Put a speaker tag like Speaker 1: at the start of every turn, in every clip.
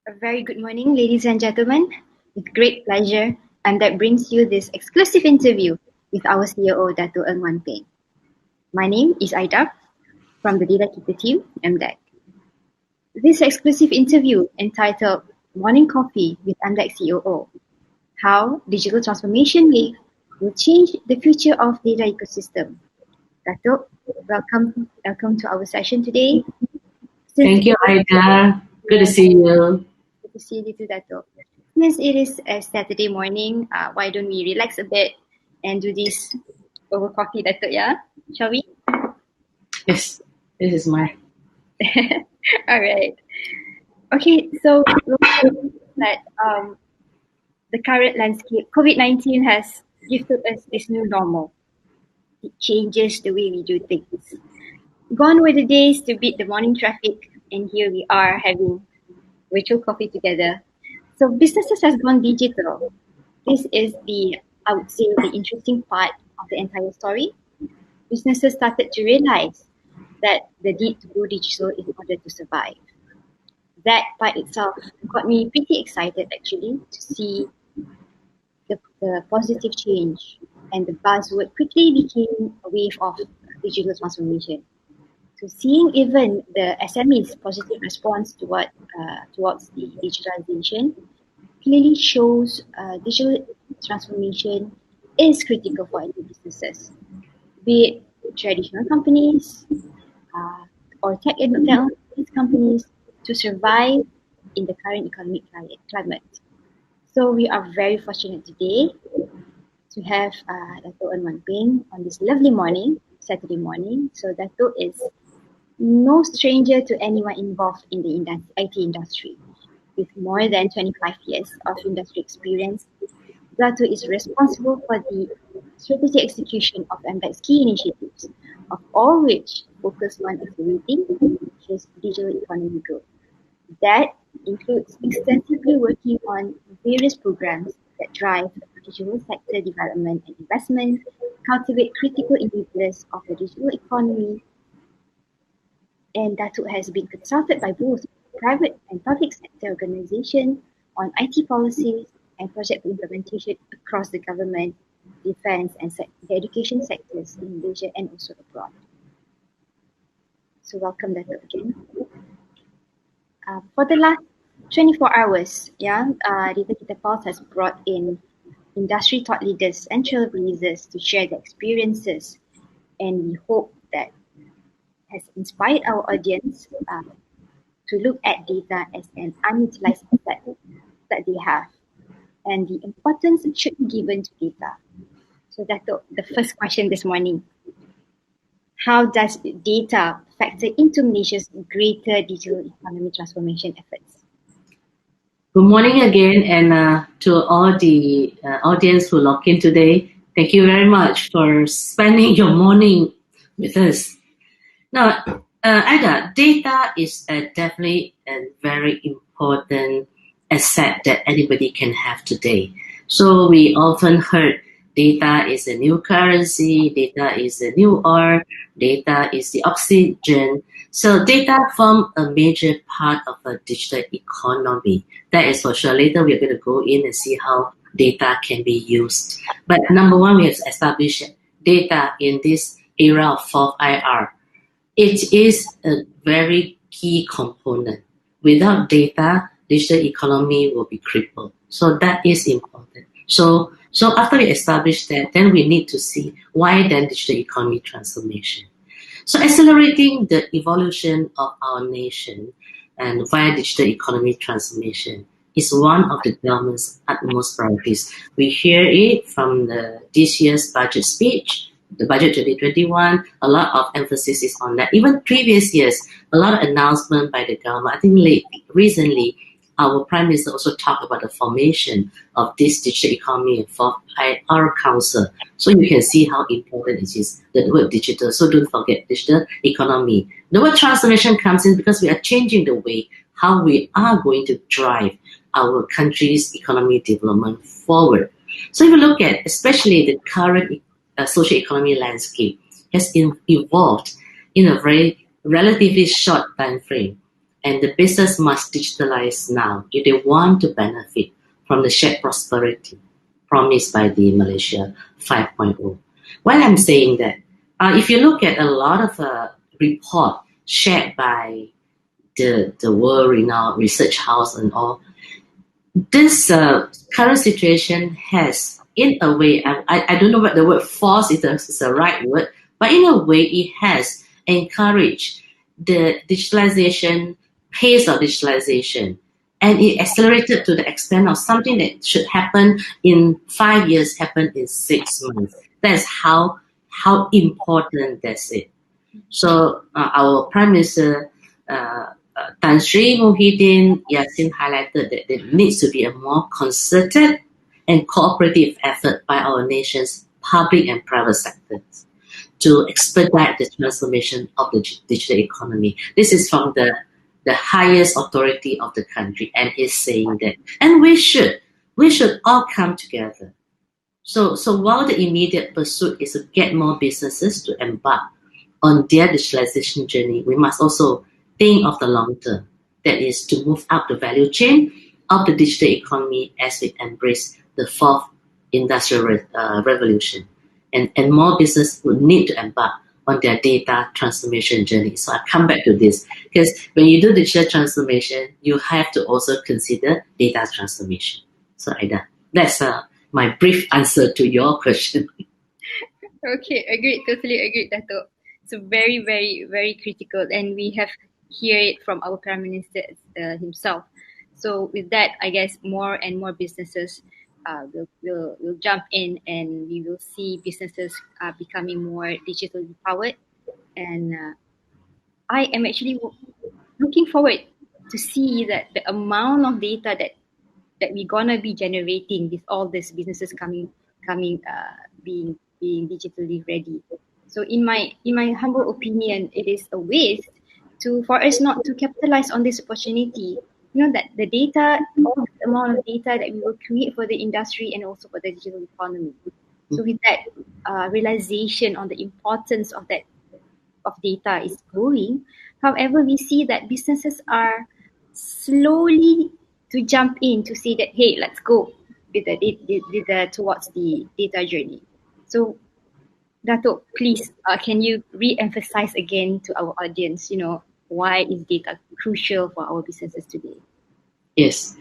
Speaker 1: A very good morning, ladies and gentlemen. With great pleasure, and that brings you this exclusive interview with our COO, Dato Peng. My name is Aida from the Datakita team, MDEC. This exclusive interview entitled Morning Coffee with MDEC COO, How Digital Transformation Wave Will Change the Future of Data Ecosystem. Dato, welcome to our session today.
Speaker 2: Thank you, Aida. Good to see you.
Speaker 1: Good to see you too, Dato. Since it is a Saturday morning, why don't we relax a bit and do this over coffee, Dato, yeah? Shall we?
Speaker 2: Yes, this is my.
Speaker 1: All right. Okay, so that the current landscape, COVID-19 has gifted us this new normal. It changes the way we do things. Gone were the days to beat the morning traffic, and here we are having virtual coffee together. So businesses has gone digital. This is I would say, the interesting part of the entire story. Businesses started to realize that the need to go digital in order to survive. That by itself got me pretty excited actually to see the positive change, and the buzzword quickly became a wave of digital transformation. So seeing even the SME's positive response towards the digitalization clearly shows digital transformation is critical for any businesses, be it traditional companies or tech and technology companies, to survive in the current economic climate. So we are very fortunate today to have Dato Peng on this lovely morning, Saturday morning. So Dato is no stranger to anyone involved in the IT industry. With more than 25 years of industry experience, Dato is responsible for the strategic execution of MDEC's key initiatives, of all which focus on accelerating Asia's digital economy growth. That includes extensively working on various programs that drive digital sector development and investment, cultivate critical enablers of the digital economy, and Dato has been consulted by both private and public sector organizations on IT policies and project implementation across the government, defense, and the education sectors in Malaysia and also abroad. So welcome, Dato, again. For the last 24 hours, Datakita Pulse has brought in industry thought leaders and trailblazers to share their experiences, and we hope that has inspired our audience to look at data as an unutilized asset that they have, and the importance it should be given to data. So that's the first question this morning. How does data factor into Malaysia's greater digital economy transformation efforts?
Speaker 2: Good morning again, and to all the audience who logged in today, thank you very much for spending your morning with us. Now, Aida, data is definitely a very important asset that anybody can have today. So we often heard data is a new currency, data is a new oil, data is the oxygen. So data form a major part of a digital economy. That is for sure. Later we're going to go in and see how data can be used. But number one, we have established data in this era of 4th IR. It is a very key component. Without data, digital economy will be crippled. So that is important. So after we establish that, then we need to see why then digital economy transformation. So accelerating the evolution of our nation and via digital economy transformation is one of the government's utmost priorities. We hear it from this year's budget speech, the budget 2021, a lot of emphasis is on that. Even previous years, a lot of announcement by the government. I think recently, our Prime Minister also talked about the formation of this digital economy for our council. So you can see how important it is, the word digital. So don't forget digital economy. The word transformation comes in because we are changing the way how we are going to drive our country's economy development forward. So if you look at especially the current social economy landscape has evolved in a very relatively short time frame. and the business must digitalize now if they want to benefit from the shared prosperity promised by the Malaysia 5.0. Why I'm saying that, if you look at a lot of report shared by the world-renowned research house and all, this current situation has, in a way, I don't know what the word force is the right word, but in a way it has encouraged the digitalization, pace of digitalization, and it accelerated to the extent of something that should happen in 5 years happen in 6 months. That's how important that's it. So our Prime Minister Tan Sri Muhyiddin Yassin highlighted that there needs to be a more concerted and cooperative effort by our nation's public and private sectors to expedite the transformation of the digital economy. This is from the highest authority of the country, and is saying that, and we should all come together. So while the immediate pursuit is to get more businesses to embark on their digitalization journey, we must also think of the long term. That is to move up the value chain of the digital economy as we embrace the fourth industrial revolution. And more business would need to embark on their data transformation journey. So I come back to this because when you do digital transformation, you have to also consider data transformation. So Aida, that's my brief answer to your question.
Speaker 1: Okay, agreed. Totally agreed, Dato. So very, very, very critical, and we have hear it from our Prime Minister himself. So with that, I guess more and more businesses will jump in, and we will see businesses becoming more digitally powered. And I am actually looking forward to see that the amount of data that we're gonna be generating with all these businesses being digitally ready. So in my humble opinion, it is a waste for us not to capitalize on this opportunity. You know that the data, all the amount of data that we will create for the industry and also for the digital economy. So with that realization on the importance of data is growing. However, we see that businesses are slowly to jump in to say that, hey, let's go with towards the data journey. So, Dato, please, can you re-emphasize again to our audience, why is data crucial for our businesses today?
Speaker 2: Yes.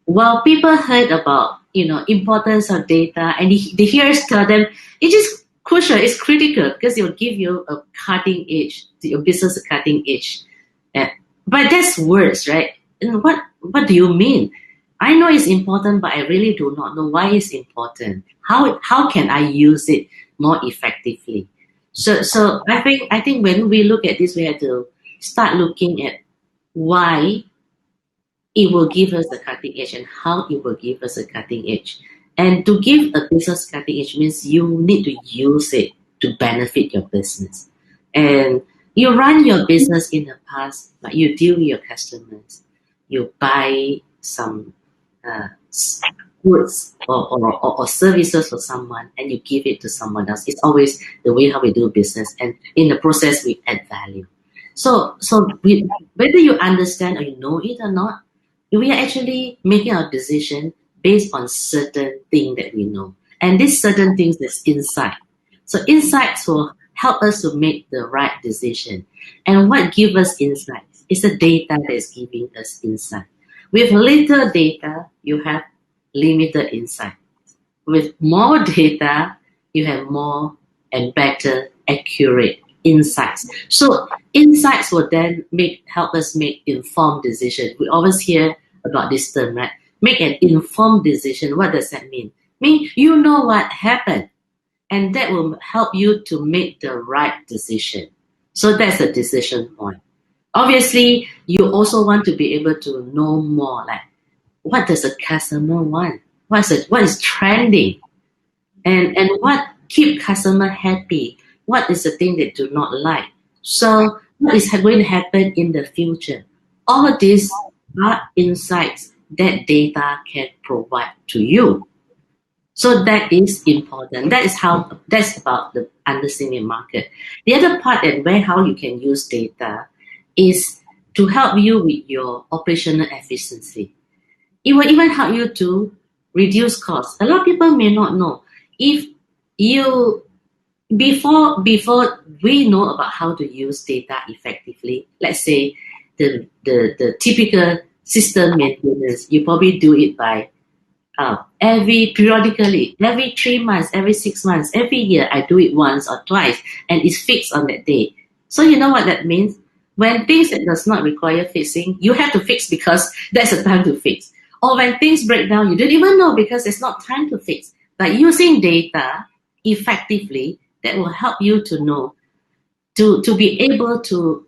Speaker 2: Well, people heard about importance of data, and they hear us tell them it is crucial, it's critical because it will give you a cutting edge, your business a cutting edge. But that's words, right? And what do you mean? I know it's important, but I really do not know why it's important. How can I use it more effectively? So I think when we look at this, we have to start looking at why it will give us a cutting edge and how it will give us a cutting edge. And to give a business cutting edge means you need to use it to benefit your business. And you run your business in the past, but you deal with your customers. You buy some goods or services for someone and you give it to someone else. It's always the way how we do business. And in the process, we add value. So whether you understand or you know it or not, we are actually making our decision based on certain thing that we know. And these certain things is insight. So insights will help us to make the right decision. And what gives us insights is the data that is giving us insight. With little data, you have limited insight. With more data, you have more and better accurate insights. So insights will then help us make informed decisions. We always hear about this term, right? Make an informed decision. What does that mean? Mean you know what happened, and that will help you to make the right decision. So that's a decision point. Obviously, you also want to be able to know more, like what does a customer want? What is trending? And what keep customer happy? What is the thing they do not like? So what is going to happen in the future? All of these are insights that data can provide to you. So that is important. That's about the understanding market. The other part and how you can use data is to help you with your operational efficiency. It will even help you to reduce costs. A lot of people may not know. If you before we know about how to use data effectively, let's say the typical system maintenance, you probably do it by periodically, every 3 months, every 6 months, every year. I do it once or twice, and it's fixed on that day. So you know what that means? When things that does not require fixing, you have to fix because that's the time to fix. Or when things break down, you don't even know because there's not time to fix. But using data effectively, that will help you to know, to be able to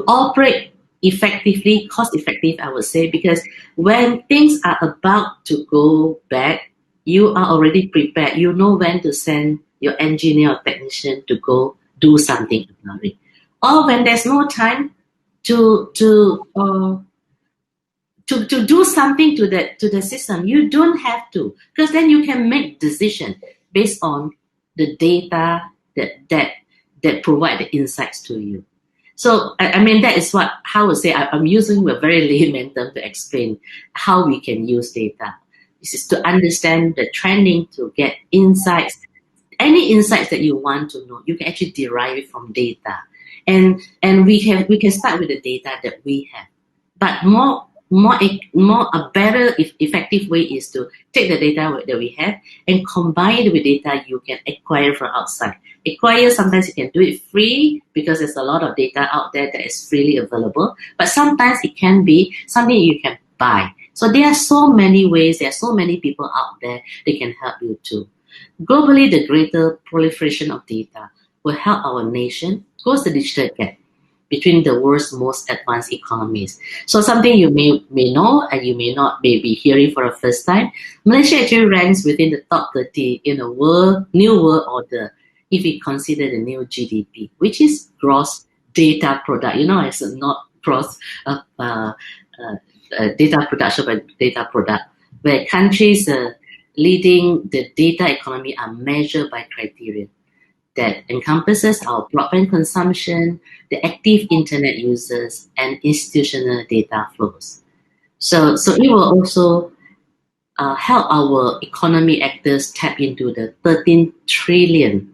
Speaker 2: operate effectively, cost effective, I would say, because when things are about to go bad, you are already prepared. You know when to send your engineer or technician to go do something about it. Or when there's no time to do something to the system, you don't have to, because then you can make decision based on the data that provide the insights to you. So I mean, that is what, how I would say, I'm using a very layman term to explain how we can use data. This is to understand the trending, to get insights. Any insights that you want to know, you can actually derive it from data, and we can start with the data that we have. But a better, effective way is to take the data that we have and combine it with data you can acquire from outside. Acquire, sometimes you can do it free because there's a lot of data out there that is freely available. But sometimes it can be something you can buy. So there are so many ways, there are so many people out there that can help you too. Globally, the greater proliferation of data will help our nation close the digital gap between the world's most advanced economies. So something you may know and you may not be hearing for the first time, Malaysia actually ranks within the top 30 in a new world order if we consider the new GDP, which is gross data product. It's not gross data production, but data product, where countries leading the data economy are measured by criteria that encompasses our broadband consumption, the active internet users, and institutional data flows. So it will also help our economy actors tap into the 13 trillion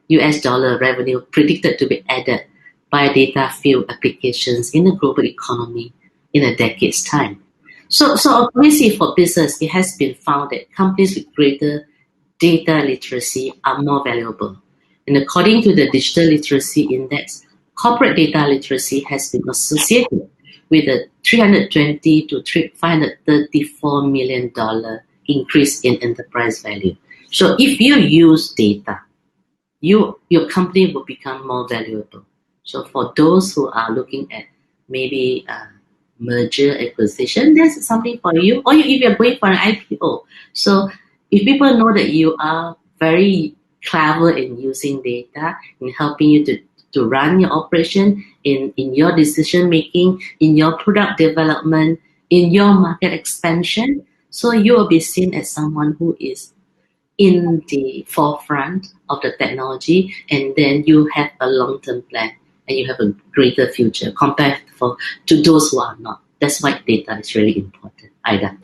Speaker 2: US dollar revenue predicted to be added by data-fueled applications in the global economy in a decade's time. So obviously for business, it has been found that companies with greater data literacy are more valuable. And according to the Digital Literacy Index, corporate data literacy has been associated with a $320 to $534 million increase in enterprise value. So if you use data, your company will become more valuable. So for those who are looking at maybe merger acquisition, that's something for you. Or if you're going for an IPO. So if people know that you are very clever in using data, in helping you to run your operation, in your decision making, in your product development, in your market expansion, so you will be seen as someone who is in the forefront of the technology, and then you have a long-term plan and you have a greater future compared to those who are not. That's why data is really important. Aida.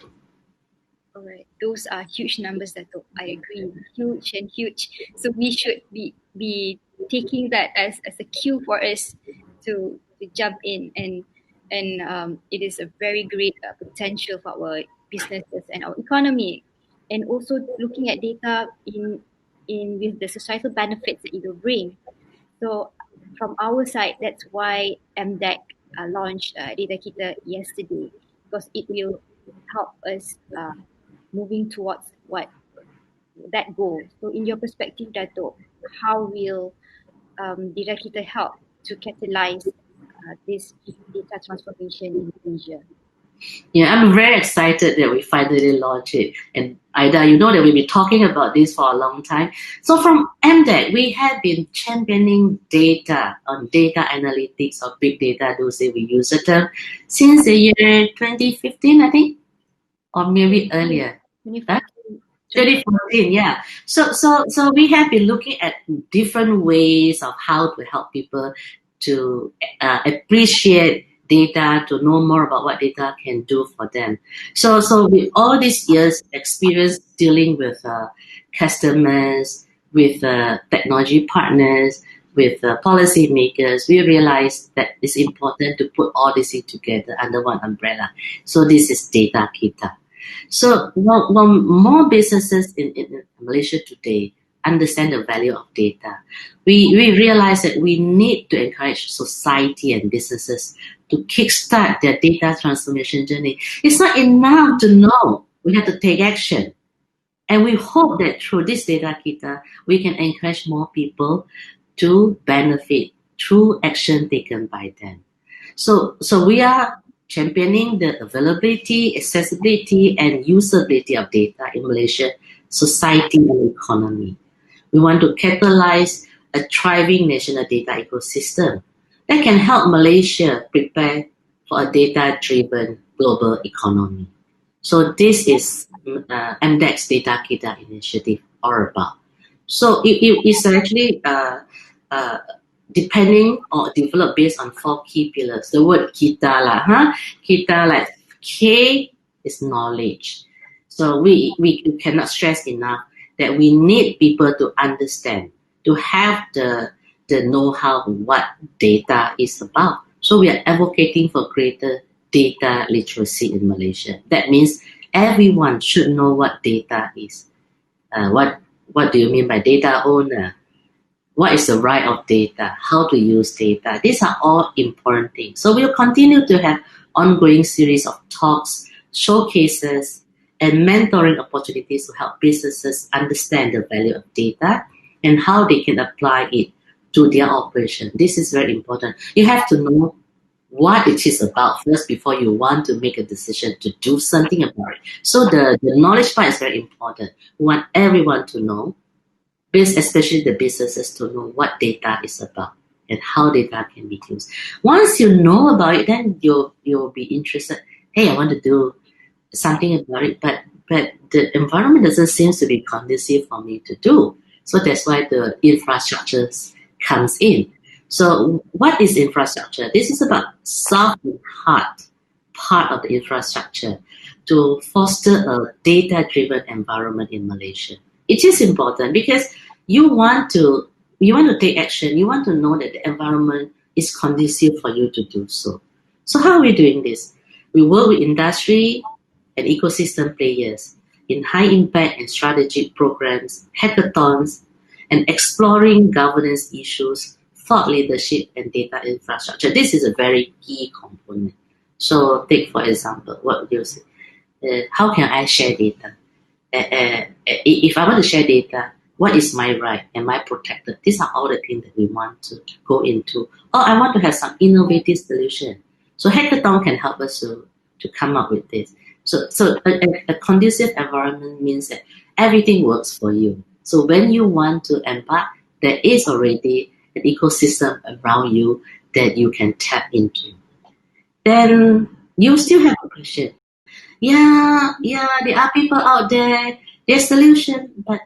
Speaker 1: All right, those are huge numbers, Dato. I agree, huge and huge. So we should be taking that as a cue for us to jump in, and it is a very great potential for our businesses and our economy, and also looking at data in with the societal benefits that it will bring. So from our side, that's why MDEC launched Datakita yesterday, because it will help us moving towards what that goal. So in your perspective, Dato, how will Datakita help to catalyze this data transformation in Asia?
Speaker 2: Yeah, I'm very excited that we finally launched it. And Aida, you know that we've been talking about this for a long time. So from MDEC, we have been championing data on data analytics or big data, those say we use the term, since the year 2015, I think, or maybe earlier. 2014, yeah. So we have been looking at different ways of how to help people to appreciate data, to know more about what data can do for them. So with all these years experience dealing with customers, with technology partners, with policymakers, we realized that it's important to put all this together under one umbrella. So this is Datakita. So while more businesses in Malaysia today understand the value of data, we realize that we need to encourage society and businesses to kickstart their data transformation journey. It's not enough to know. We have to take action. And we hope that through this Datakita, we can encourage more people to benefit through action taken by them. So we are championing the availability, accessibility, and usability of data in Malaysia, society and economy. We want to catalyze a thriving national data ecosystem that can help Malaysia prepare for a data-driven global economy. So this is MDEC's Datakita initiative all about. So it's actually depending or developed based on 4 key pillars. The word kita lah, kita like K is knowledge. So we cannot stress enough that we need people to understand, to have the know-how of what data is about. So we are advocating for greater data literacy in Malaysia. That means everyone should know what data is. What do you mean by data owner? What is the right of data? How to use data? These are all important things. So we'll continue to have ongoing series of talks, showcases, and mentoring opportunities to help businesses understand the value of data and how they can apply it to their operation. This is very important. You have to know what it is about first before you want to make a decision to do something about it. So the knowledge part is very important. We want everyone to know, especially the businesses, to know what data is about and how data can be used. Once you know about it, then you'll be interested. Hey, I want to do something about it, but the environment doesn't seem to be conducive for me to do. So that's why the infrastructure comes in. So what is infrastructure? This is about soft and hard part of the infrastructure to foster a data-driven environment in Malaysia. It is important because you want to take action. You want to know that the environment is conducive for you to do so. So how are we doing this? We work with industry and ecosystem players in high impact and strategic programs, hackathons, and exploring governance issues, thought leadership, and data infrastructure. This is a very key component. So take, for example, what you say. How can I share data? If I want to share data, what is my right? Am I protected? These are all the things that we want to go into. Or I want to have some innovative solution. So hackathon can help us to come up with this. So a conducive environment means that everything works for you. So when you want to embark, there is already an ecosystem around you that you can tap into. Then you still have a question. Yeah, there are people out there, there's solution, but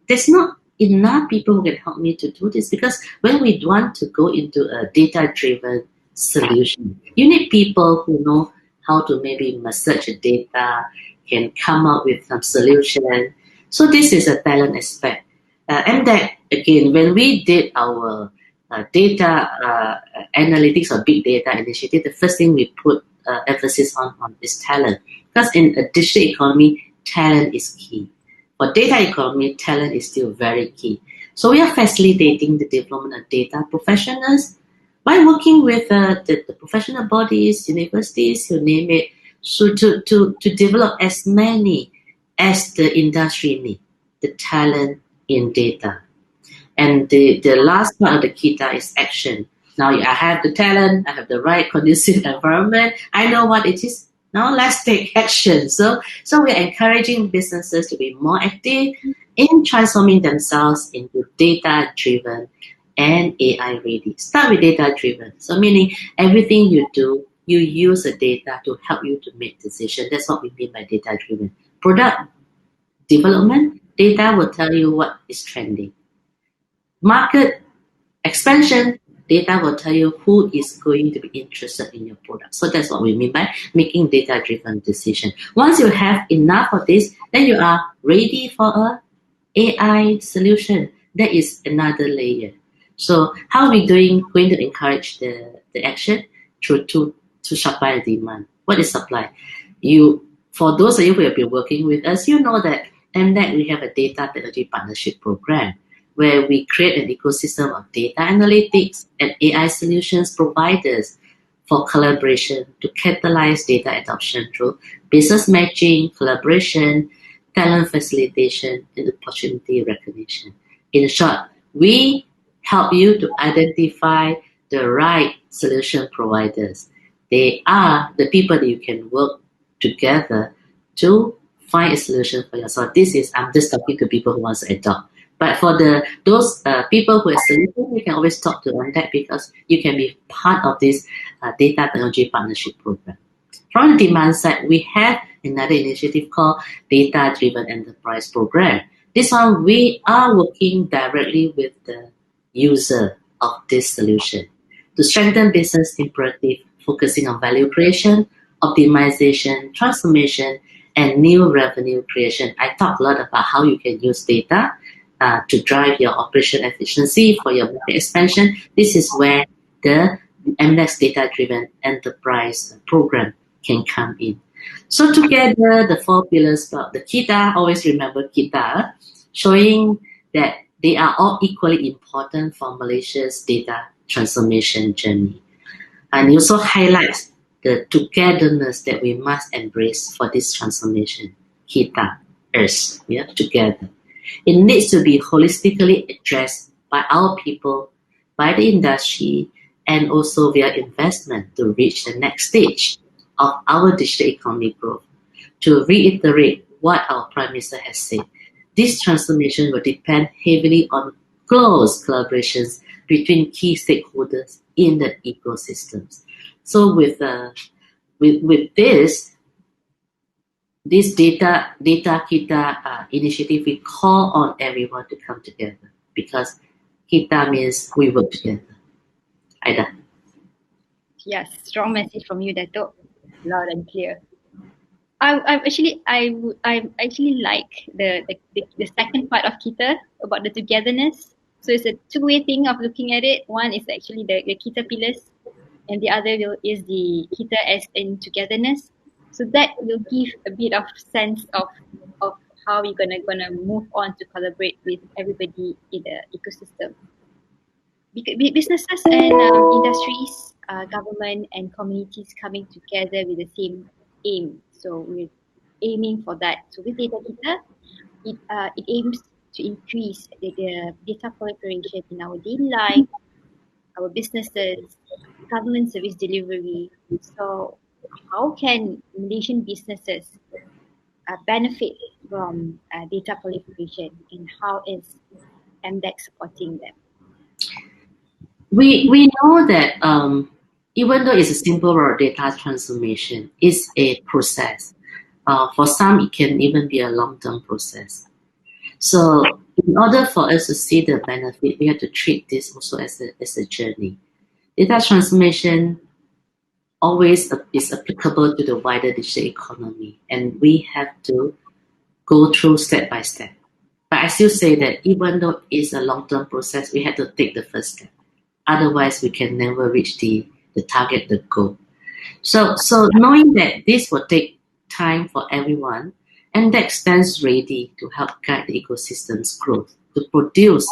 Speaker 2: there's not enough people who can help me to do this, because when we want to go into a data-driven solution, you need people who know how to maybe massage the data, can come up with some solution. So this is a talent aspect. MDEC, again, when we did our data analytics or big data initiative, the first thing we put emphasis on is talent. Because in a digital economy, talent is key. For data economy, talent is still very key. So we are facilitating the development of data professionals by working with the professional bodies, universities, you name it, so to develop as many as the industry needs, the talent in data. And the last part of the kita is action. Now I have the talent, I have the right conducive environment, I know what it is. Now let's take action. So we're encouraging businesses to be more active in transforming themselves into data-driven and AI-ready. Start with data-driven. So meaning everything you do, you use the data to help you to make decisions. That's what we mean by data-driven. Product development, data will tell you what is trending. Market expansion, data will tell you who is going to be interested in your product. So that's what we mean by making data-driven decision. Once you have enough of this, then you are ready for a AI solution. That is another layer. So how are we going to encourage the action? Through to supply and demand. What is supply? For those of you who have been working with us, you know that MDEC, we have a data technology partnership program where we create an ecosystem of data analytics and AI solutions providers for collaboration to catalyze data adoption through business matching, collaboration, talent facilitation, and opportunity recognition. In short, we help you to identify the right solution providers. They are the people that you can work together to find a solution for yourself. I'm just talking to people who want to adopt. But for those people who are solution, you can always talk to MDEC because you can be part of this data technology partnership program. From the demand side, we have another initiative called Data Driven Enterprise Program. This one, we are working directly with the user of this solution to strengthen business imperative, focusing on value creation, optimization, transformation, and new revenue creation. I talk a lot about how you can use data to drive your operation efficiency for your market expansion. This is where the MDEC Data-Driven Enterprise Program can come in. So together, the 4 pillars about the Kita, always remember Kita, showing that they are all equally important for Malaysia's data transformation journey. And it also highlights the togetherness that we must embrace for this transformation. Kita, us, together. It needs to be holistically addressed by our people, by the industry, and also via investment to reach the next stage of our digital economy growth. To reiterate what our Prime Minister has said, this transformation will depend heavily on close collaborations between key stakeholders in the ecosystems. So with this Datakita initiative, we call on everyone to come together because Kita means we work together. Aida.
Speaker 1: Yes, strong message from you, Dato. Loud and clear. I actually like the second part of Kita about the togetherness. So it's a two-way thing of looking at it. One is actually the Kita pillars, and the other is the Kita as in togetherness. So that will give a bit of sense of how we're gonna move on to collaborate with everybody in the ecosystem. Businesses and industries, government and communities coming together with the same aim. So we're aiming for that. So with Datakita, it aims to increase the data proliferation in our daily life, our businesses, government service delivery. So how can Malaysian businesses benefit from data proliferation, and how is MDEC supporting them?
Speaker 2: We know that even though it's a simple data transformation, it's a process. For some, it can even be a long-term process. So in order for us to see the benefit, we have to treat this also as a journey. Data transformation always is applicable to the wider digital economy, and we have to go through step by step. But I still say that even though it's a long-term process, we have to take the first step. Otherwise, we can never reach the target, the goal. So knowing that this will take time for everyone, MDEC stands ready to help guide the ecosystem's growth, to produce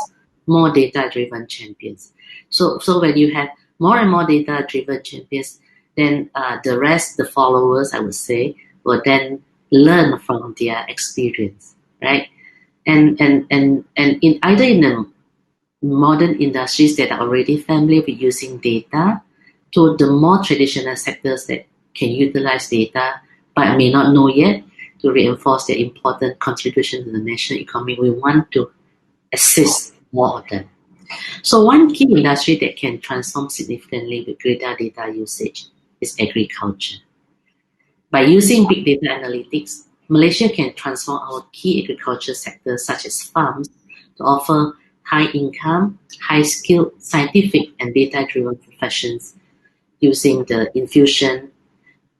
Speaker 2: more data-driven champions. So when you have more and more data-driven champions, then the rest, the followers, I would say, will then learn from their experience, right? And in either in the modern industries that are already familiar with using data, to the more traditional sectors that can utilize data but may not know yet, to reinforce their important contribution to the national economy, we want to assist more of them. So one key industry that can transform significantly with greater data usage is agriculture. By using big data analytics, Malaysia can transform our key agriculture sectors such as farms to offer high income, high skilled scientific and data driven professions using the infusion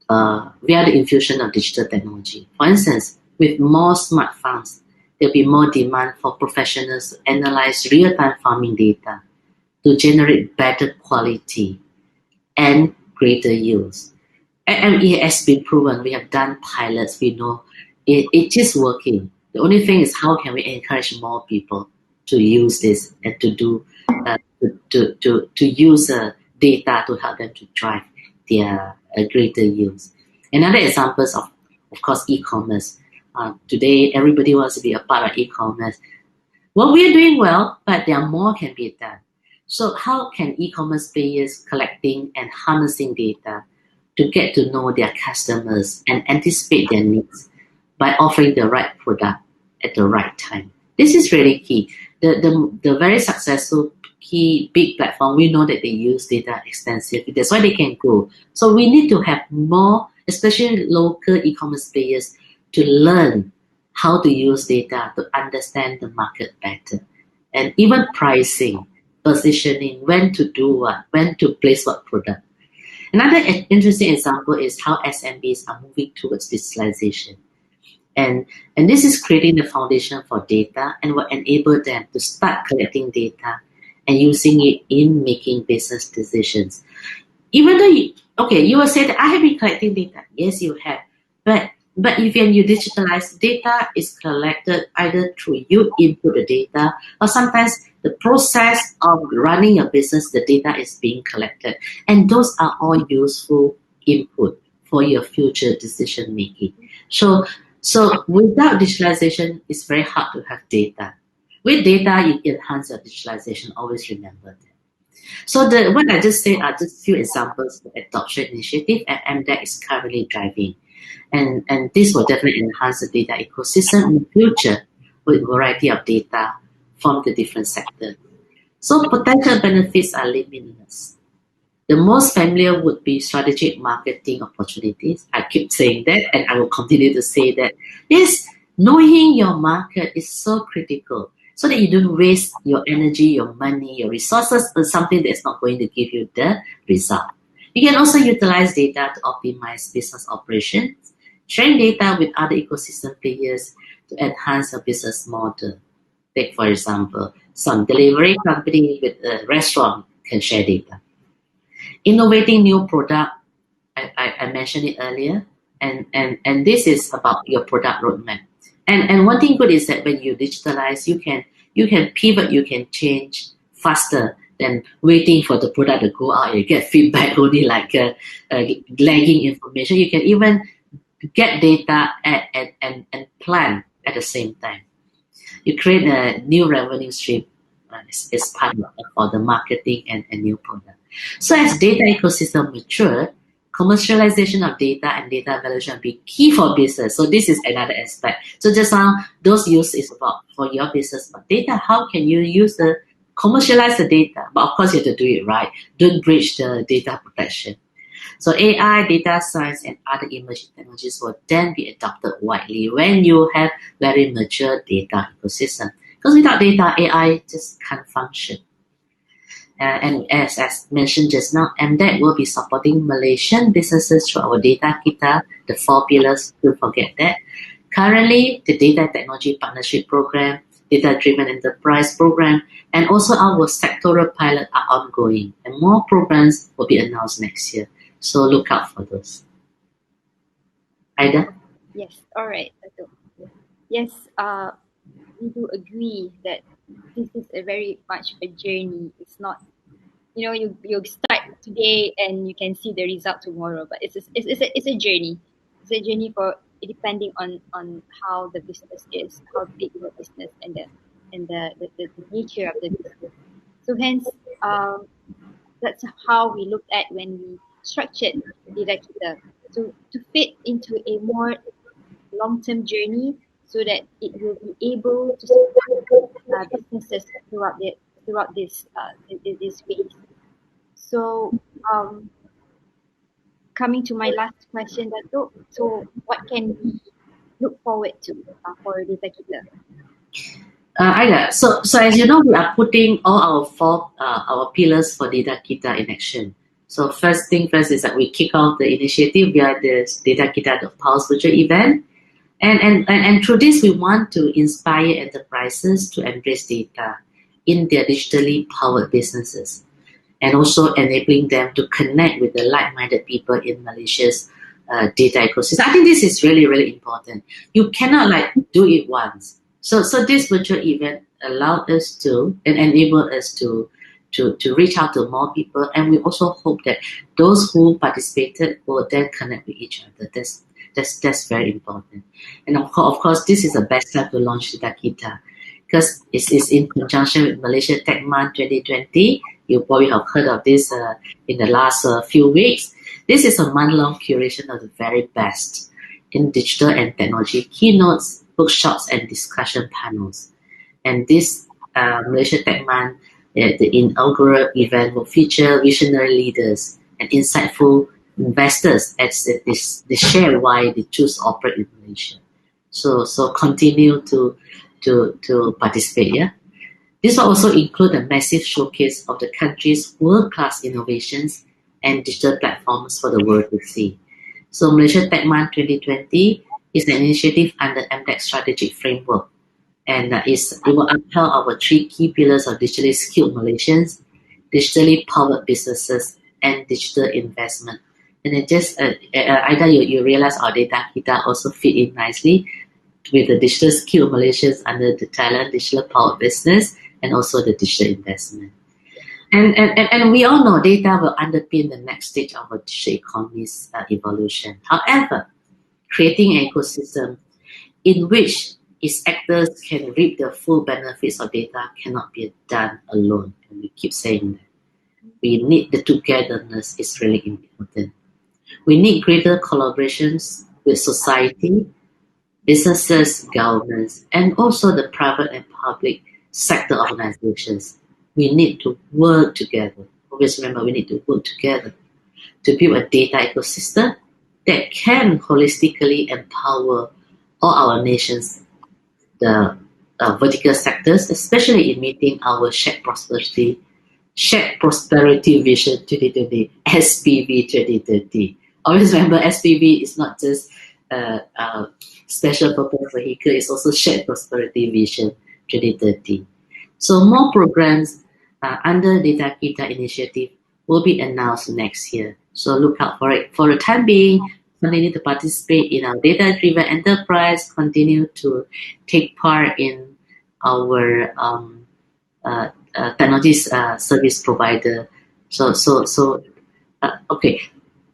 Speaker 2: via the infusion of digital technology. For instance, with more smart farms, there'll be more demand for professionals to analyze real-time farming data to generate better quality and greater yields. And it has been proven. We have done pilots. We know it is working. The only thing is how can we encourage more people to use this and to do to use data to help them to drive their greater yields. Another example of course, e-commerce. Today, everybody wants to be a part of e-commerce. Well, we're doing well, but there more can be done. So how can e-commerce players collecting and harnessing data to get to know their customers and anticipate their needs by offering the right product at the right time? This is really key. The very successful key big platform, we know that they use data extensively. That's why they can grow. So we need to have more, especially local e-commerce players, to learn how to use data to understand the market better. And even pricing, positioning, when to do what, when to place what product. Another interesting example is how SMBs are moving towards digitalization. And this is creating the foundation for data and will enable them to start collecting data and using it in making business decisions. Even though you will say that I have been collecting data. Yes, you have. But if you digitalize, data is collected either through you input the data or sometimes the process of running a business, the data is being collected. And those are all useful input for your future decision making. So without digitalization, it's very hard to have data. With data, you enhance your digitalization. Always remember that. So what I just said are just few examples of adoption initiative and MDEC is currently driving. And this will definitely enhance the data ecosystem in the future with a variety of data from the different sectors. So potential benefits are limitless. The most familiar would be strategic marketing opportunities. I keep saying that and I will continue to say that. Yes, knowing your market is so critical so that you don't waste your energy, your money, your resources on something that's not going to give you the result. You can also utilize data to optimize business operations, sharing data with other ecosystem players to enhance your business model. Take, for example, some delivery company with a restaurant can share data. Innovating new product, I mentioned it earlier, and this is about your product roadmap. And one thing good is that when you digitalize, you can pivot, you can change faster than waiting for the product to go out. You get feedback only like lagging information. You can even get data and plan at the same time. You create a new revenue stream as part of the marketing and new product. So as data ecosystem mature, commercialization of data and data valuation will be key for business. So this is another aspect. So just now, those use is about for your business, but data, how can you use commercialize the data? But of course, you have to do it right. Don't breach the data protection. So AI, data science, and other emerging technologies will then be adopted widely when you have very mature data ecosystem. Because without data, AI just can't function. And as mentioned just now, MDEC will be supporting Malaysian businesses through our Datakita, the 4 pillars, don't forget that. Currently, the Data Technology Partnership Program, Data Driven Enterprise Program, and also our sectoral pilot are ongoing. And more programs will be announced next year. So look out for those. Aida?
Speaker 1: Yes, all right, Dato. Yes, we do agree that this is a very much a journey. It's not, you start today and you can see the result tomorrow, but it's a journey. It's a journey for depending on how the business is, how big the business and the nature of the business. So hence, that's how we looked at when we structured Datakita to fit into a more long-term journey so that it will be able to support businesses throughout this phase. So coming to my last question, Dato. So what can we look forward to for Datakita?
Speaker 2: Aida, so as you know, we are putting all our four our pillars for Datakita in action. So first thing first is that we kick off the initiative via the Datakita the Pulse Virtual event, and through this we want to inspire enterprises to embrace data in their digitally powered businesses, and also enabling them to connect with the like-minded people in Malaysia's data ecosystem. I think this is really, really important. You cannot like do it once. So this virtual event allowed us to and enabled us to reach out to more people, and we also hope that those who participated will then connect with each other. That's very important. And of course, this is the best time to launch Datakita because it's in conjunction with Malaysia Tech Month 2020. You probably have heard of this in the last few weeks. This is a month-long curation of the very best in digital and technology keynotes, workshops, and discussion panels. And this Malaysia Tech Month, the inaugural event, will feature visionary leaders and insightful investors as they share why they choose to operate in Malaysia. So continue to participate. Yeah. This will also include a massive showcase of the country's world-class innovations and digital platforms for the world to see. So Malaysia Tech Month 2020 is an initiative under MDEC strategic framework, and it will upheld our three key pillars of digitally skilled Malaysians, digitally powered businesses, and digital investment. And it just, Aida, you realize our data kita also fit in nicely with the digital skilled Malaysians under the talent, digital powered business, and also the digital investment. And we all know data will underpin the next stage of our digital economy's evolution. However, creating an ecosystem in which its actors can reap the full benefits of data cannot be done alone. And we keep saying that. We need the togetherness is really important. We need greater collaborations with society, businesses, governments, and also the private and public sector organizations. We need to work together. Always remember, we need to work together to build a data ecosystem that can holistically empower all our nations, the vertical sectors, especially in meeting our shared prosperity vision 2020, SPV 2030. Always remember, SPV is not just special purpose vehicle, it's also shared prosperity vision 2030. So more programs under Datakita initiative will be announced next year. So look out for it. For the time being, continue to participate in our data-driven enterprise, continue to take part in our technology service provider. Okay.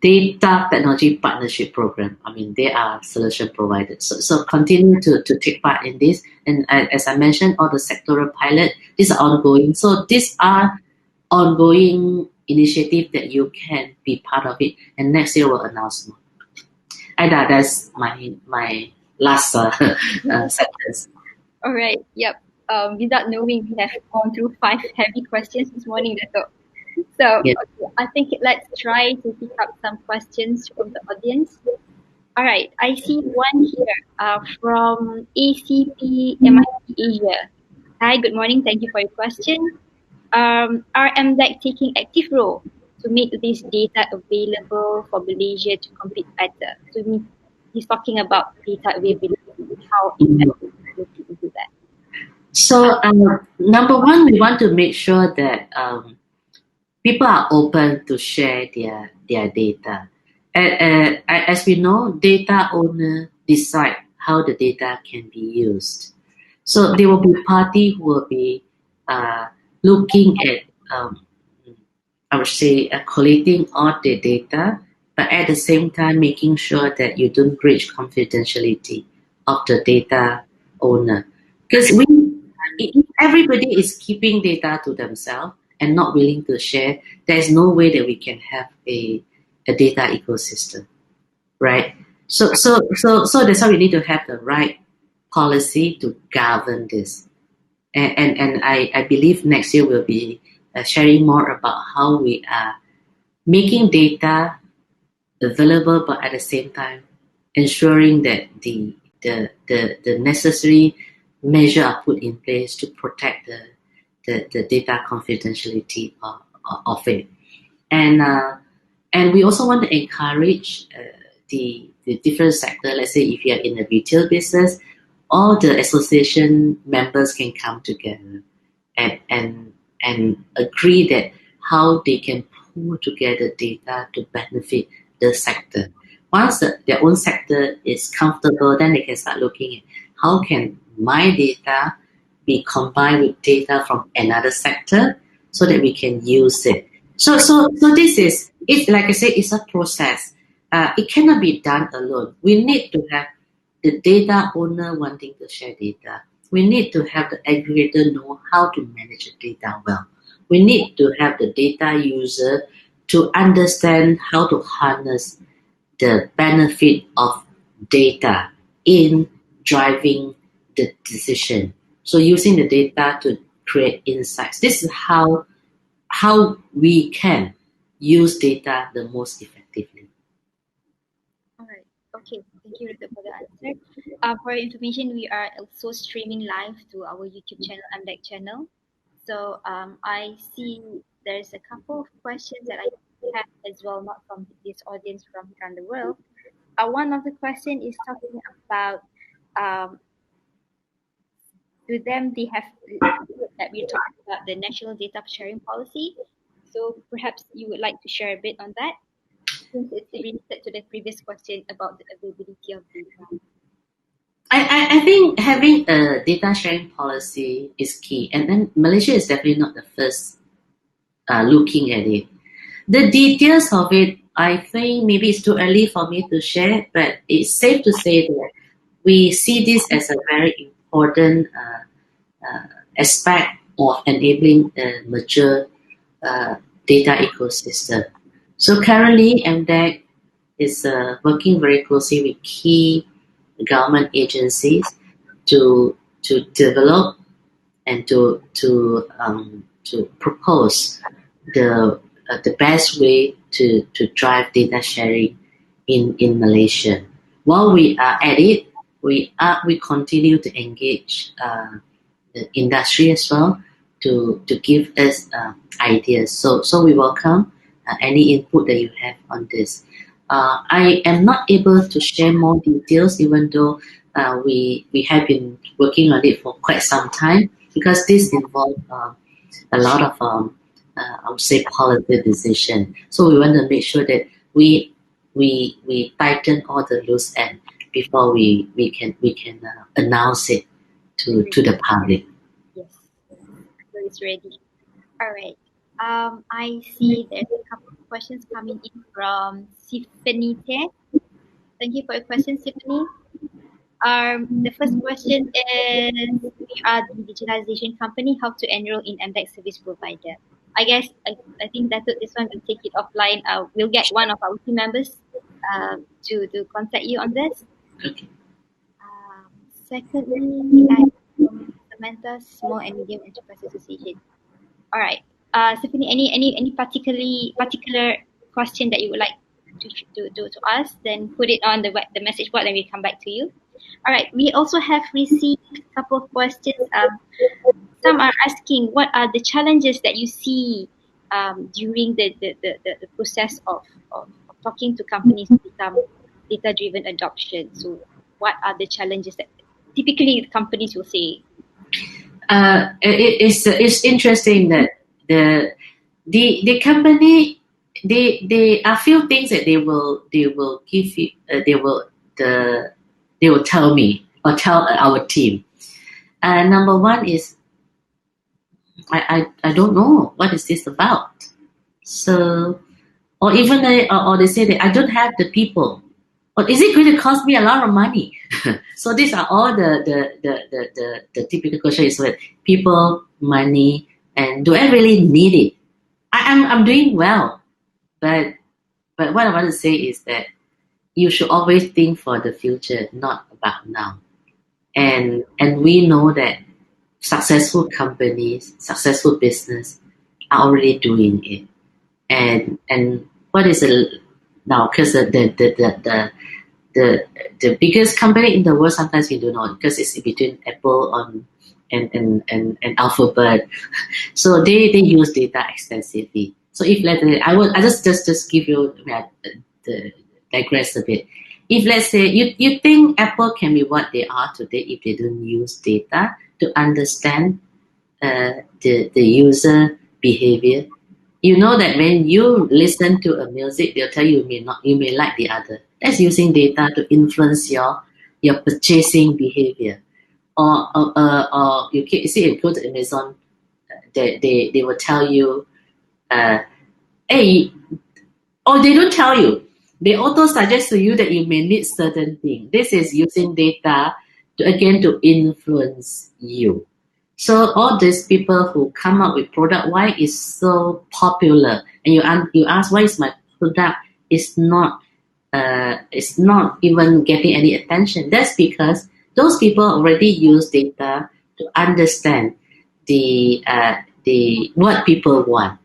Speaker 2: Data Technology Partnership Program. I mean, they are solution providers. So continue to take part in this. And as I mentioned, all the sectoral pilot, these are ongoing. So these are ongoing initiatives that you can be part of it. And next year we'll announce more. Aida, that's my last sentence.
Speaker 1: All right. Yep. Without knowing, we have gone through 5 heavy questions this morning, Dato. So
Speaker 2: Yeah.
Speaker 1: okay, I think let's try to pick up some questions from the audience. All right, I see one here from ACP MIT Asia. Hi, good morning. Thank you for your question. Are MDEC taking active role to make this data available for Malaysia to compete better? So he's talking about data availability, how MDEC is looking into that.
Speaker 2: So number one, we want to make sure that people are open to share their data. As we know, data owner decide how the data can be used. So there will be party who will be looking at, I would say, collecting all the data, but at the same time making sure that you don't breach confidentiality of the data owner. Because if everybody is keeping data to themselves and not willing to share, there's no way that we can have a data ecosystem, right? So that's why we need to have the right policy to govern this. And I believe next year we'll be sharing more about how we are making data available, but at the same time ensuring that the necessary measure are put in place to protect the data confidentiality of it. And we also want to encourage the different sector. Let's say if you're in a retail business, all the association members can come together and agree that how they can pool together data to benefit the sector. Once their own sector is comfortable, then they can start looking at how can my data be combined with data from another sector so that we can use it. So this is it's like I say, it's a process. It cannot be done alone. We need to have the data owner wanting to share data. We need to have the aggregator know how to manage the data well. We need to have the data user to understand how to harness the benefit of data in driving the decision. So using the data to create insights. This is how we can use data the most effectively.
Speaker 1: All right. Okay. Thank you, Dato, for the answer. For your information, we are also streaming live to our YouTube channel, MDEC channel. So I see there's a couple of questions that I have as well, not from this audience from around the world. One of the question is talking about um, to them they have that we're talking about the national data sharing policy. So perhaps you would like to share a bit on that, since it's related to the previous question about the availability of data.
Speaker 2: I think having a data sharing policy is key, and then Malaysia is definitely not the first looking at it. The details of it, I think maybe it's too early for me to share, but it's safe to say that we see this as a very important aspect of enabling a mature data ecosystem. So currently, MDEC is working very closely with key government agencies to develop and to propose the best way to drive data sharing in Malaysia. While we are at it, we continue to engage the industry as well to give us ideas. So we welcome any input that you have on this. I am not able to share more details, even though we have been working on it for quite some time, because this involves a lot of I would say policy decision. So we want to make sure that we tighten all the loose end before we can announce it to the public.
Speaker 1: Yes, so it's ready. All right. I see there's a couple of questions coming in from Tiffany Te. Thank you for your question, Tiffany. The first question is, we are the digitalization company, how to enroll in MDEC service provider. I guess I think that this one will take it offline. We'll get one of our team members to contact you on this.
Speaker 2: Okay.
Speaker 1: Secondly, I from Samantha Small and Medium Enterprise Association. All right. Stephanie, any particular question that you would like to ask, then put it on the message board and we'll come back to you. All right. We also have received a couple of questions. Some are asking, what are the challenges that you see during the process of talking to companies to become data-driven adoption? So what are the challenges that typically companies will say?
Speaker 2: It's interesting that the company they are few things that they will give you they will tell me or tell our team. Number one is I don't know what is this about. So or even or they say that I don't have the people. Or is it going to cost me a lot of money? So these are all the typical questions with people, money, and do I really need it? I'm doing well, but what I want to say is that you should always think for the future, not about now. And we know that successful companies, successful business are already doing it. And what is it now? Because the biggest company in the world. Sometimes we do not, because it's between Apple and Alphabet. So they use data extensively. So if let's say I just give you the digress a bit. If let's say you think Apple can be what they are today if they don't use data to understand the user behavior. You know that when you listen to a music, they'll tell you may like the other. That's using data to influence your purchasing behavior. Or you see, if you go to Amazon, they will tell you, hey, or they don't tell you. They auto suggest to you that you may need certain things. This is using data to influence you. So all these people who come up with product, why is so popular? And you ask, why is my product is not even getting any attention? That's because those people already use data to understand the what people want.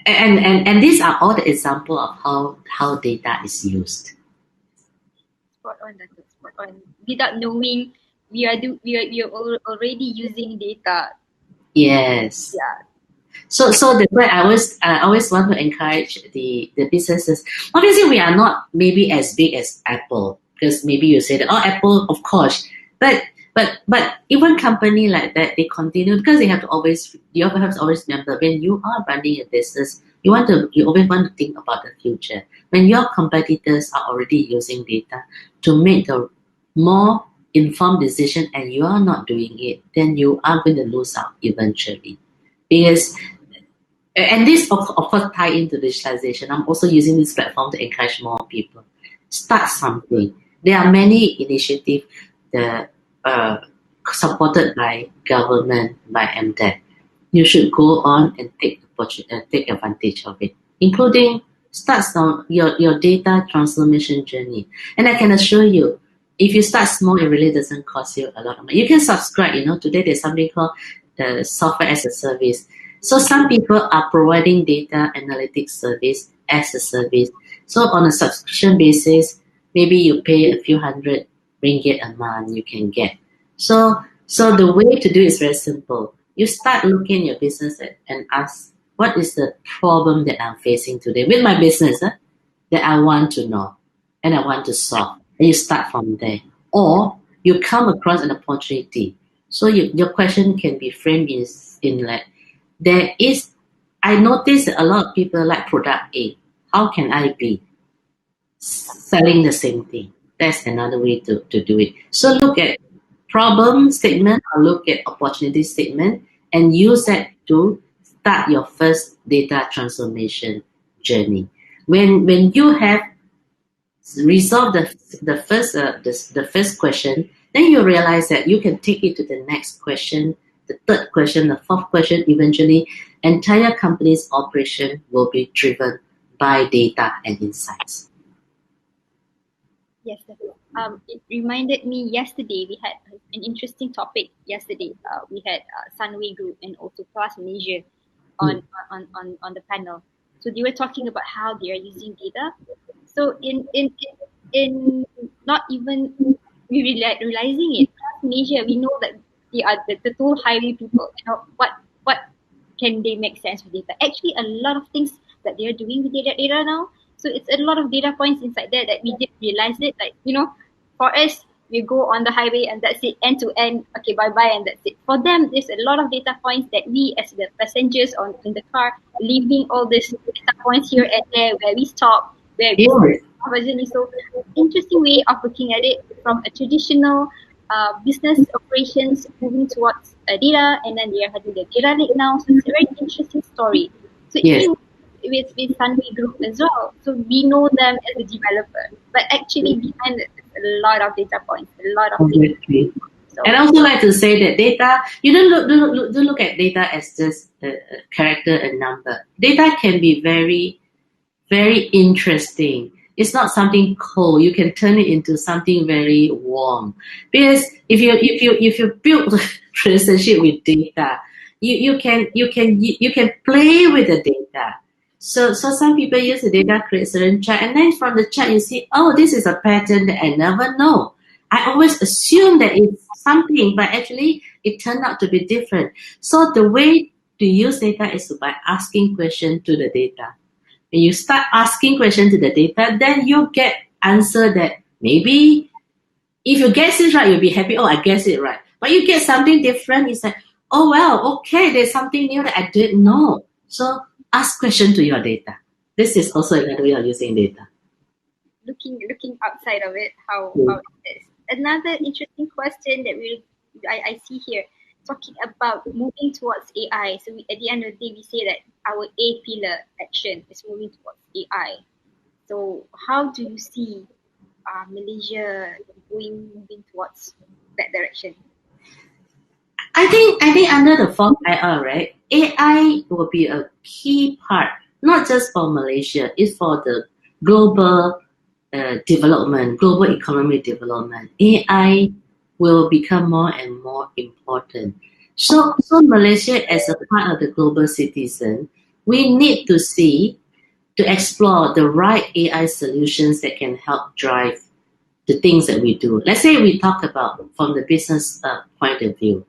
Speaker 2: And these are all the example of how data is used.
Speaker 1: Spot on, Dato. Spot on. Without knowing, we are already using data.
Speaker 2: Yes.
Speaker 1: Yeah.
Speaker 2: So that's why I always want to encourage the businesses. Obviously, we are not maybe as big as Apple, because maybe you say that, oh, Apple, of course, but even company like that, they continue, because you have to always remember, when you are running a business, you always want to think about the future. When your competitors are already using data to make a more informed decision and you are not doing it, then you are going to lose out eventually. Because, and this of course tie into digitalization. I'm also using this platform to encourage more people. Start something. There are many initiatives that supported by government, by MDEC. You should go on and take advantage of it, including start your data transformation journey. And I can assure you, if you start small, it really doesn't cost you a lot of money. You can subscribe. Today there's something called software as a service. So some people are providing data analytics service as a service. So on a subscription basis, maybe you pay a few hundred ringgit a month, you can get. So the way to do it is very simple. You start looking at your business and ask, what is the problem that I'm facing today with my business that I want to know and I want to solve? And you start from there. Or you come across an opportunity. So your question can be framed in like, I notice that a lot of people like product A. How can I be selling the same thing? That's another way to do it. So look at problem statement or look at opportunity statement and use that to start your first data transformation journey. When you have resolved the first question, then you realize that you can take it to the next question, the third question, the fourth question. Eventually, entire company's operation will be driven by data and insights.
Speaker 1: Yes, it reminded me yesterday we had an interesting topic yesterday. We had Sunway Group and also Plus Malaysia on the panel. So they were talking about how they are using data. So in not even realizing it, Plus Malaysia, we know that they are the total highway people. What can they make sense with data? Actually, a lot of things that they are doing with data now. So it's a lot of data points inside there that we didn't realize it. Like, for us, we go on the highway and that's it, end to end. Okay, bye-bye, and that's it. For them, there's a lot of data points that we as the passengers in the car, leaving all these data points here and there, where we stop, where we so interesting way of looking at it from a traditional business operations moving towards data, and then they are having the data lake now. So it's a very interesting story. So even with Sunway Group as well. So we know them as a developer, but actually behind it, there's a lot of data points, a lot of data.
Speaker 2: So, and I also like to say that data, you don't look at data as just a character and number. Data can be very, very interesting. It's not something cold. You can turn it into something very warm. Because if you build a relationship with data, you can play with the data. So some people use the data, create certain chart, and then from the chart you see, oh, this is a pattern that I never know. I always assume that it's something, but actually it turned out to be different. So the way to use data is by asking questions to the data. When you start asking questions to the data, then you get answer that maybe if you guess it right, you'll be happy. Oh, I guess it right. But you get something different, it's like, oh well, okay, there's something new that I didn't know. So ask question to your data. This is also another way of using data.
Speaker 1: Looking outside of it, how it is. Another interesting question that I see here, talking about moving towards AI. So at the end of the day, we say that our A pillar action is moving towards AI. So how do you see Malaysia moving towards that direction?
Speaker 2: I think under the fourth IR, right, AI will be a key part, not just for Malaysia, it's for the global development, global economic development. AI will become more and more important. So Malaysia as a part of the global citizen, we need to see, to explore the right AI solutions that can help drive the things that we do. Let's say we talk about from the business point of view.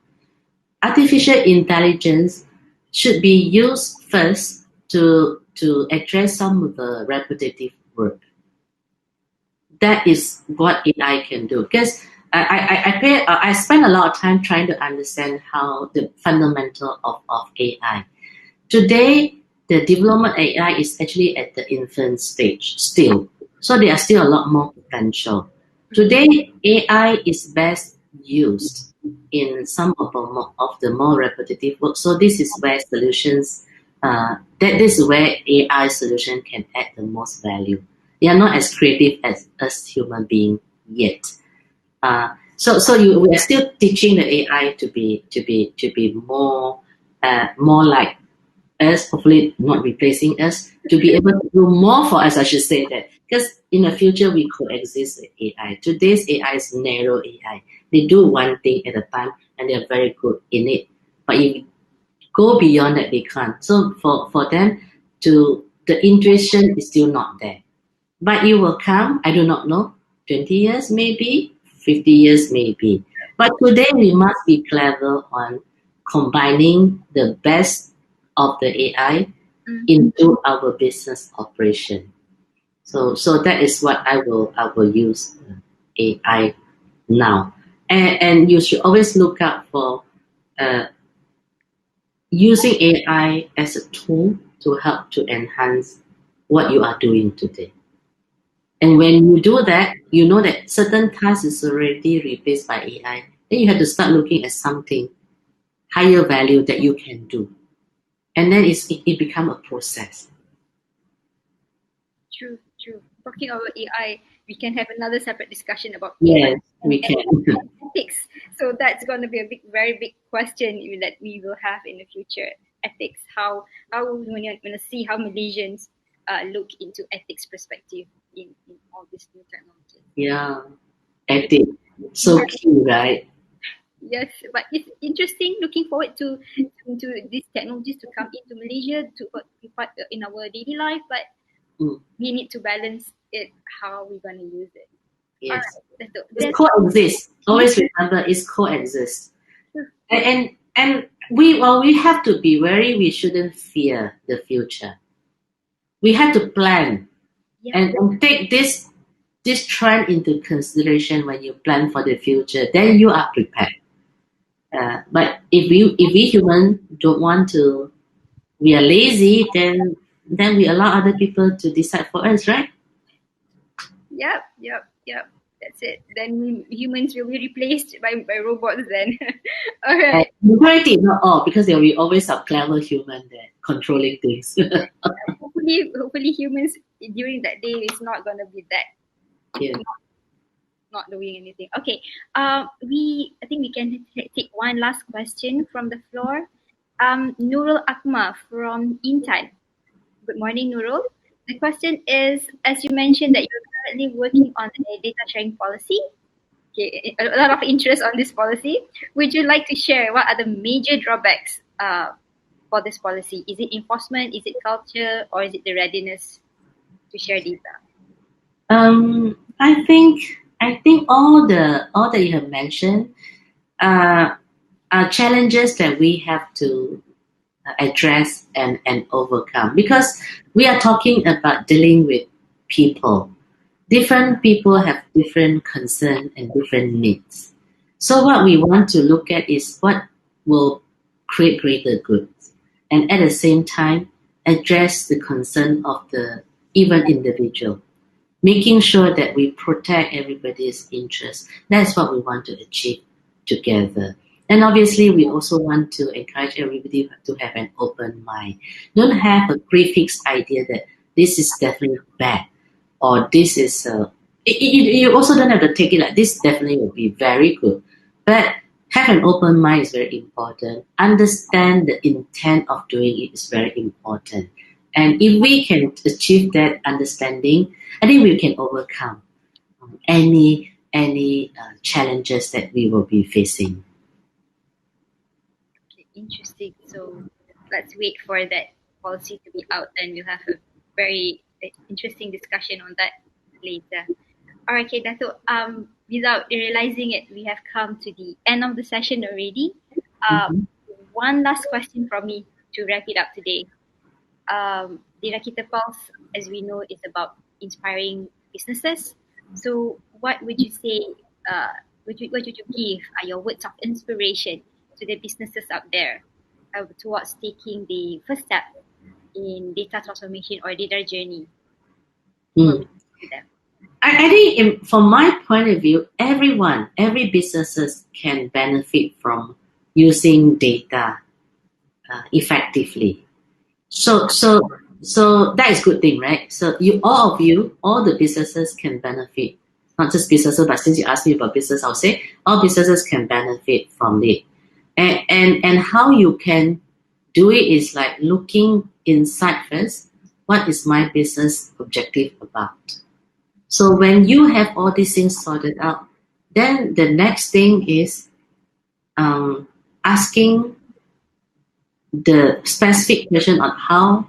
Speaker 2: Artificial intelligence should be used first to address some of the repetitive work. That is what AI can do. Because I spend a lot of time trying to understand how the fundamental of AI. Today, the development of AI is actually at the infant stage still. So there are still a lot more potential. Today, AI is best used in some of the more repetitive work. So this is where solutions, this is where AI solution can add the most value. They are not as creative as human being yet. We are still teaching the AI to be more like us, hopefully not replacing us, to be able to do more for us, I should say that. Because in the future, we coexist with AI. Today's AI is narrow AI. They do one thing at a time and they're very good in it. But if you go beyond that, they can't. So for them, the intuition is still not there. But it will come, I do not know, 20 years maybe, 50 years maybe. But today we must be clever on combining the best of the AI into our business operation. So that is what I will use AI now. And you should always look out for uh, using AI as a tool to help to enhance what you are doing today. And when you do that, you know that certain tasks is already replaced by AI. Then you have to start looking at something higher value that you can do. And then it become a process.
Speaker 1: True. Talking about AI, we can have another separate discussion about AI
Speaker 2: Yes, we can.
Speaker 1: ethics. So that's going to be a very big question that we will have in the future. Ethics. How we want to see how Malaysians look into ethics perspective in all this new technology.
Speaker 2: Yeah, ethics. So key, right?
Speaker 1: Yes, but it's interesting. Looking forward to these technologies to come into Malaysia to be part in our daily life, but we need to balance it. How we're going to use it.
Speaker 2: Yes.
Speaker 1: All right,
Speaker 2: It's coexist. Always remember, it's coexist. And we have to be wary. We shouldn't fear the future. We have to plan and take this trend into consideration when you plan for the future. Then you are prepared. But if we human don't want to, we are lazy, then we allow other people to decide for us, right?
Speaker 1: Yep. That's it. Then humans will be replaced by robots then. All right.
Speaker 2: Majority, not all, because there will always a clever human there controlling things.
Speaker 1: Hopefully humans during that day is not gonna be that
Speaker 2: Yeah.
Speaker 1: not doing anything. Okay. I think we can take one last question from the floor. Nurul Akma from Intan. Good morning, Nurul. The question is, as you mentioned that you're currently working on a data sharing policy. Okay, a lot of interest on this policy. Would you like to share what are the major drawbacks for this policy? Is it enforcement? Is it culture? Or is it the readiness to share data?
Speaker 2: I think all that you have mentioned uh, are challenges that we have to address and overcome, because we are talking about dealing with people. Different people have different concerns and different needs. So what we want to look at is what will create greater good, and at the same time address the concern of the even individual, making sure that we protect everybody's interests. That's what we want to achieve together. And obviously, we also want to encourage everybody to have an open mind. Don't have a prefixed idea that this is definitely bad or this is. You also don't have to take it like this definitely will be very good. But have an open mind is very important. Understand the intent of doing it is very important. And if we can achieve that understanding, I think we can overcome any challenges that we will be facing.
Speaker 1: Okay, interesting. So let's wait for that policy to be out, and we'll have a very interesting discussion on that later. All right, okay, Dato. Without realizing it, we have come to the end of the session already.
Speaker 2: Mhm.
Speaker 1: One last question from me to wrap it up today. Datakita Pulse, as we know, is about inspiring businesses. So, what would you say? What would you give are your words of inspiration to the businesses out there towards taking the first step in data transformation or data journey? What
Speaker 2: Mm.
Speaker 1: would you say to them?
Speaker 2: I think from my point of view, every businesses can benefit from using data effectively. So that is good thing, right? So all the businesses can benefit. Not just businesses, but since you asked me about business, I'll say all businesses can benefit from it. And how you can do it is like looking inside first. What is my business objective about? So when you have all these things sorted out, then the next thing is um, asking the specific question on how.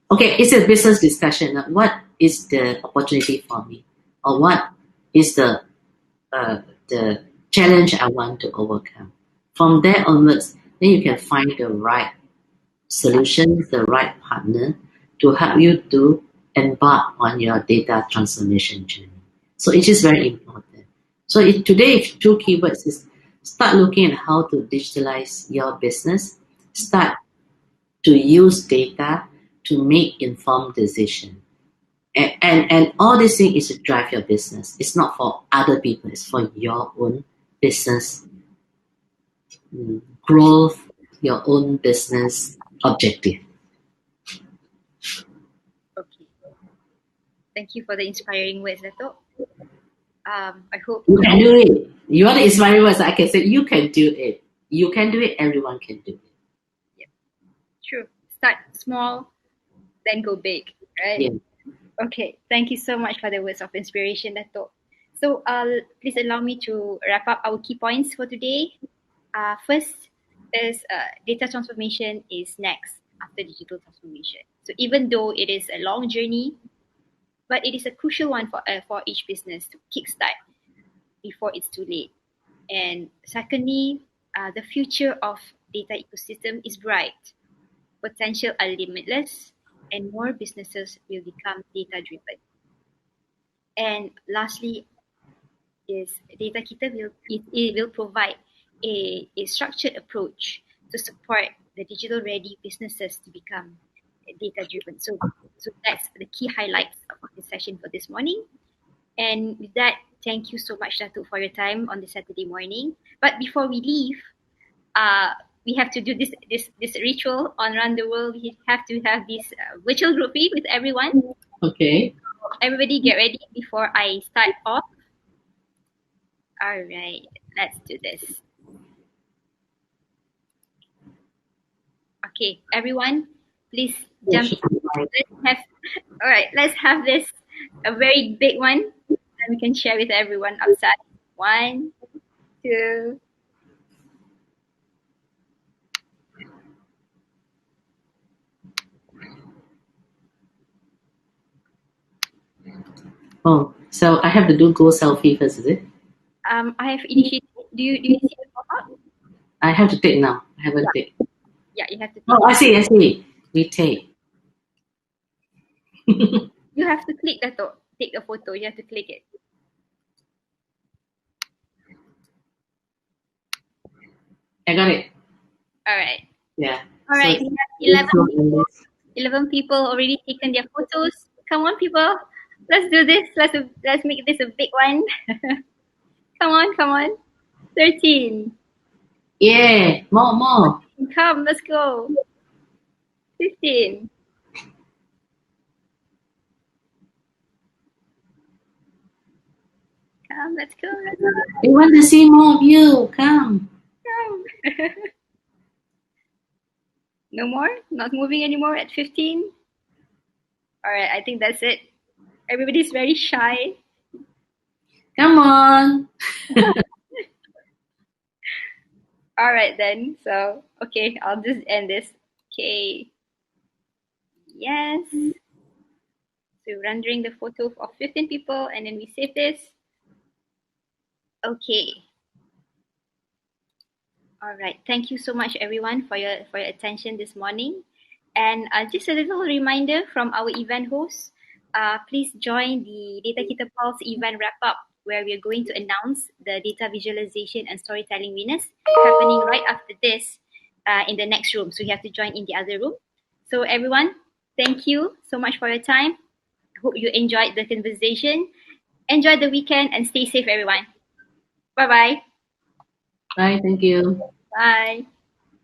Speaker 2: Okay, it's a business discussion. What is the opportunity for me, or what is uh, the challenge I want to overcome? From there onwards, then you can find the right solution, the right partner to help you to embark on your data transformation journey. So it is very important. So today, two keywords is start looking at how to digitalize your business, start to use data to make informed decision. And all this thing is to drive your business. It's not for other people, it's for your own business growth, your own business objective.
Speaker 1: Okay, thank you for the inspiring words, Dato. I hope
Speaker 2: You can do it. You want to inspire words, I can say you can do it. You can do it, everyone can do it.
Speaker 1: yeah, true. Start small, then go big, right?
Speaker 2: Yeah.
Speaker 1: Okay, thank you so much for the words of inspiration, Dato. So, please allow me to wrap up our key points for today. First is data transformation is next after digital transformation. So, even though it is a long journey, but it is a crucial one for each business to kickstart before it's too late. And secondly, the future of data ecosystem is bright. Potential are limitless, and more businesses will become data driven. And lastly, is Datakita will provide a structured approach to support the digital ready businesses to become data driven. So that's the key highlights of the session for this morning. And with that, thank you so much, Dato, for your time on this Saturday morning. But before we leave, we have to do this ritual on around the world. We have to have this virtual group read with everyone.
Speaker 2: Okay.
Speaker 1: Everybody get ready before I start off. All right, let's do this. Okay, everyone, please jump in. Let's have all right. Let's have this a very big one, and we can share with everyone outside. One, two.
Speaker 2: Oh, so I have to do go selfie first, is it?
Speaker 1: I have initiated. Do you see the pop-up?
Speaker 2: I have to take now. I haven't
Speaker 1: Yeah,
Speaker 2: take.
Speaker 1: yeah, you have to
Speaker 2: Oh,
Speaker 1: take now.
Speaker 2: I see. Retake.
Speaker 1: You have to click Dato. Take the photo. You have to click it.
Speaker 2: I got it.
Speaker 1: All right.
Speaker 2: Yeah.
Speaker 1: All
Speaker 2: So
Speaker 1: right.
Speaker 2: it's
Speaker 1: We have
Speaker 2: this one and this.
Speaker 1: 11 people already taken their photos. Come on, people. Let's do this. Let's make this a big one. Come on, come on. 13.
Speaker 2: Yeah, more.
Speaker 1: Come, let's go. 15. Come, let's go. Let's go.
Speaker 2: We want to see more of you. Come.
Speaker 1: Come. No more? Not moving anymore at 15? All right, I think that's it. Everybody's very shy.
Speaker 2: Come on.
Speaker 1: All right, then. So, okay, I'll just end this. Okay. Yes. So, rendering the photo of 15 people, and then we save this. Okay. All right. Thank you so much, everyone, for your attention this morning. And just a little reminder from our event host. Please join the Datakita Pulse event wrap up, where we are going to announce the data visualization and storytelling winners happening right after this in the next room. So you have to join in the other room. So everyone, thank you so much for your time. Hope you enjoyed the conversation. Enjoy the weekend and stay safe, everyone. Bye-bye.
Speaker 2: Bye. Thank you.
Speaker 1: Bye.